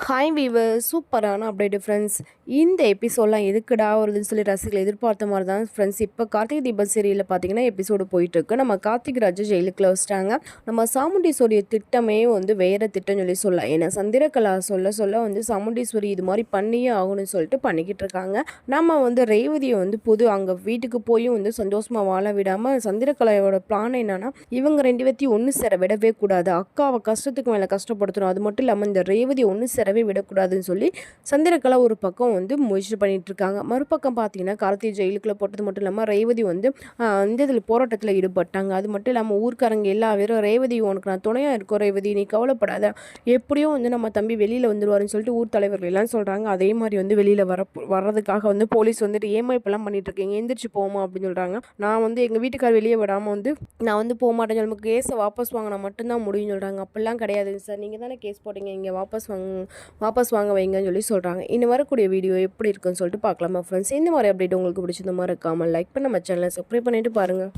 Hi viewer சூப்பரான update friends. இந்த எபிசோட்லாம் எதுக்குடா வருதுன்னு சொல்லி ரசிகர்கள் எதிர்பார்த்த மாதிரி தான் ஃப்ரெண்ட்ஸ். இப்போ கார்த்திகை தீபம் சீரியலில் பார்த்தீங்கன்னா எபிசோடு போயிட்டுருக்கு. நம்ம கார்த்திக் ராஜா ஜெயிலுக்குள்ள வச்சிட்டாங்க. நம்ம சாமுண்டீஸ்வரிய திட்டமே வேறு திட்டம் சொல்லலாம். ஏன்னா சந்திரகலா சொல்ல சொல்ல சாமுண்டீஸ்வரி இது மாதிரி பண்ணியே ஆகணும்னு சொல்லிட்டு பண்ணிக்கிட்டு இருக்காங்க. நம்ம ரேவதியை புது அங்கே வீட்டுக்கு போய் சந்தோஷமாக வாழ விடாமல் சந்திரகலாயோட பிளான் என்னன்னா, இவங்க ரெண்டு பேர்த்தையும் ஒன்று சேர விடவே கூடாது, அக்காவை கஷ்டத்துக்கு மேலே கஷ்டப்படுத்தணும், அது மட்டும் இல்லாமல் இந்த ரேவதி ஒன்று சேரவே விடக்கூடாதுன்னு சொல்லி சந்திரகலா ஒரு பக்கம் முயற்சி பண்ணிட்டு இருக்காங்க. மறுபக்கம் பார்த்தீங்கன்னா கார்த்திகை ஜெயிலுக்குள்ள போட்டது மட்டும் இல்லாமல் ரேவதி இந்த இதில் போராட்டத்தில் ஈடுபட்டாங்க. அது மட்டும் இல்லாமல் ஊர்க்காரங்க எல்லா பேரும் ரேவதி உனக்கு நான் துணையாக இருக்கோம், ரேவதி நீ கவலைப்படாத, எப்படியும் நம்ம தம்பி வெளியில் வந்துடுவாருன்னு சொல்லிட்டு ஊர் தலைவர்கள் எல்லாம் சொல்கிறாங்க. அதே மாதிரி வெளியில் வர்றதுக்காக போலீஸ் ஏமாய்ப்பெல்லாம் பண்ணிட்டு இருக்கீங்க, எந்திரிச்சு போமா அப்படின்னு சொல்கிறாங்க. நான் எங்கள் வீட்டுக்கார் வெளியே விடாமல் நான் போக மாட்டேன், நமக்கு கேஸை வாபஸ் வாங்கினா மட்டும்தான் முடியும்னு சொல்கிறாங்க. அப்படிலாம் கிடையாது சார், நீங்கள் தானே கேஸ் போட்டீங்க, இங்கே வாபஸ் வாங்க வைங்கன்னு சொல்லி சொல்கிறாங்க. இன்னும் வரக்கூடிய வீடியோ எப்படி இருக்குன்னு சொல்லிட்டு பார்க்கலாமா ஃப்ரெண்ட்ஸ். இந்த மாதிரி அப்டேட் உங்களுக்கு பிடிச்சிருந்த மாதிரி இருக்காமல் லைக் பண்ண நம்ம சேனலை சப்ஸ்கிரைப் பண்ணிவிட்டு பாருங்கள்.